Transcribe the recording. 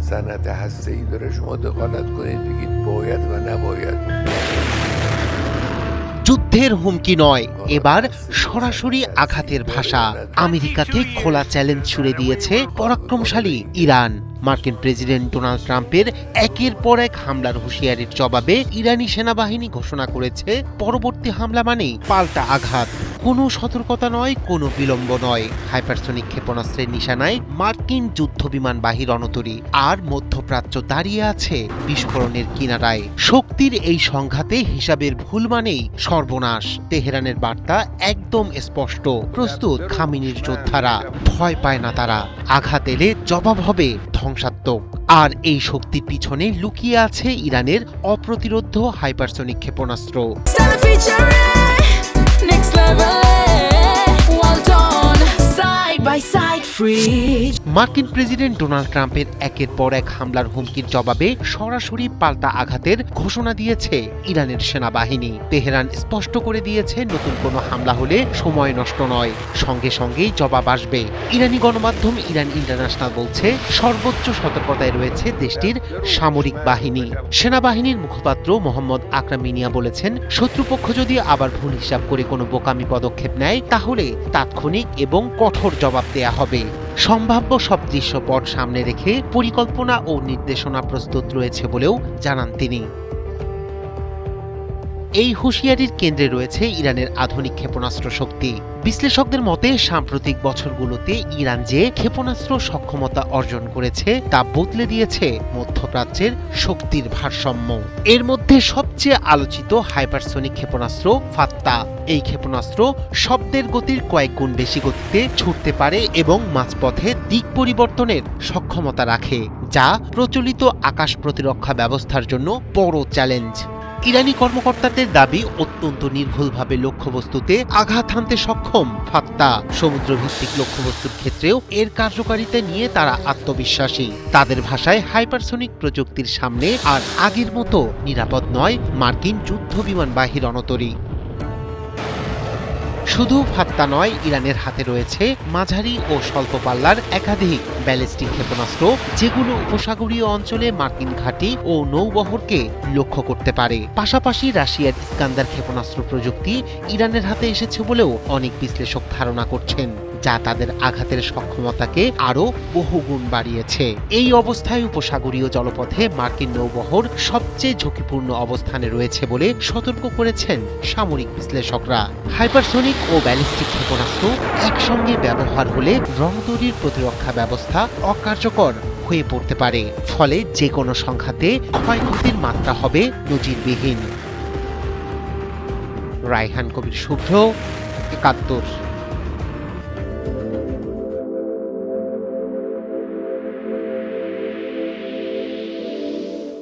صنعت هسته‌ای داره شما دخالت کنید بگید باید و نباید যুদ্ধের হুমকি নয়, এবার সরাসরি আঘাতের ভাষা। আমেরিকাকে খোলা চ্যালেঞ্জ ছুড়ে দিয়েছে পরাক্রমশালী ইরান। মার্কিন প্রেসিডেন্ট ডোনাল্ড ট্রাম্পের একের পর এক হামলার হুঁশিয়ারির জবাবে ইরানি সেনাবাহিনী ঘোষণা করেছে পরবর্তী হামলা মানেই পাল্টা আঘাত। কোনো সতর্কতা নয়, কোনো বিলম্ব নয়। হাইপারসনিক ক্ষেপণাস্ত্রের নিশানায় মার্কিন যুদ্ধবিমানবাহী রণতরী, আর মধ্যপ্রাচ্য দাঁড়িয়ে আছে বিস্ফোরণের কিনারায়। শক্তির এই সংঘাতে হিসাবের ভুল মানেই সর্বনাশ। তেহরানের বার্তা একদম স্পষ্ট, প্রস্তুত খামেনির যোদ্ধারা, ভয় পায় না তারা। আঘাত এলে জবাব হবে ধ্বংসাত্মক। আর এই শক্তির পিছনে লুকিয়ে আছে ইরানের অপ্রতিরোধ্য হাইপারসনিক ক্ষেপণাস্ত্র। মার্কিন প্রেসিডেন্ট ডোনাল্ড ট্রাম্পের একের পর এক হামলার হুমকির জবাবে সরাসরি পাল্টা আঘাতের ঘোষণা দিয়েছে ইরানের সেনাবাহিনী। তেহরান স্পষ্ট করে দিয়েছে নতুন কোনো হামলা হলে সময় নষ্ট নয়, সঙ্গে সঙ্গেই জবাব আসবে। ইরানি গণমাধ্যম ইরান ইন্টারন্যাশনাল বলছে সর্বোচ্চ সতর্কতায় রয়েছে দেশটির সামরিক বাহিনী। সেনাবাহিনীর মুখপাত্র মোহাম্মদ আকরাম মিনিয়া বলেছেন, শত্রুপক্ষ যদি আবার ভুল হিসাব করে কোনো বোকামি পদক্ষেপ নেয় তাহলে তাৎক্ষণিক এবং কঠোর জবাব দেয়া হবে। সম্ভাব্য সব দৃশ্যপট সামনে রেখে পরিকল্পনা ও নির্দেশনা প্রস্তুত রয়েছে বলেও জানান তিনি। এই হুঁশিয়ারির কেন্দ্রে রয়েছে ইরানের আধুনিক ক্ষেপণাস্ত্র শক্তি। বিশ্লেষকদের মতে সাম্প্রতিক বছরগুলোতে ইরান যে ক্ষেপণাস্ত্র সক্ষমতা অর্জন করেছে তা বদলে দিয়েছে মধ্যপ্রাচ্যের শক্তির ভারসাম্য। এর মধ্যে সবচেয়ে আলোচিত হাইপারসনিক ক্ষেপণাস্ত্র ফাত্তা। এই ক্ষেপণাস্ত্র শব্দের গতির কয়েক গুণ বেশি গতিতে ছুটতে পারে এবং মাঝপথে দিক পরিবর্তনের সক্ষমতা রাখে, যা প্রচলিত আকাশ প্রতিরক্ষা ব্যবস্থার জন্য বড় চ্যালেঞ্জ। ইরানি কর্মকর্তাদের দাবি, অত্যন্ত নির্ভুলভাবে লক্ষ্যবস্তুতে আঘাত হানতে সক্ষম ফাত্তা। সমুদ্রভিত্তিক লক্ষ্যবস্তুর ক্ষেত্রেও এর কার্যকারিতা নিয়ে তারা আত্মবিশ্বাসী। তাদের ভাষায়, হাইপারসনিক প্রযুক্তির সামনে আর আগের মতো নিরাপদ নয় মার্কিন যুদ্ধবিমানবাহী রণতরী। শুধু ফাত্তা নয়, ইরানের হাতে রয়েছে মাঝারি ও স্বল্প পাল্লার একাধিক ব্যালিস্টিক ক্ষেপণাস্ত্র, যেগুলো উপসাগরীয় অঞ্চলে মার্কিন ঘাঁটি ও নৌবহরকে লক্ষ্য করতে পারে। পাশাপাশি রাশিয়ার ইস্কান্দার ক্ষেপণাস্ত্র প্রযুক্তি ইরানের হাতে এসেছে বলেও অনেক বিশ্লেষক ধারণা করছেন, যা তাদের আঘাতের সক্ষমতাকে আরও বহুগুণ বাড়িয়েছে। এই অবস্থায় উপসাগরীয় জলপথে মার্কিন নৌবহর সবচেয়ে ঝুঁকিপূর্ণ অবস্থানে রয়েছে বলে সতর্ক করেছেন সামরিক বিশ্লেষকরা। হাইপারসনিক ও ব্যালিস্টিক ক্ষেপণাস্ত্র একসঙ্গে ব্যবহার হলে রণতরীর প্রতিরক্ষা ব্যবস্থা অকার্যকর হয়ে পড়তে পারে, ফলে যে কোনো সংঘাতে ক্ষয়ক্ষতির মাত্রা হবে নজিরবিহীন। রায়হান কবির শুভ্র, ৭১।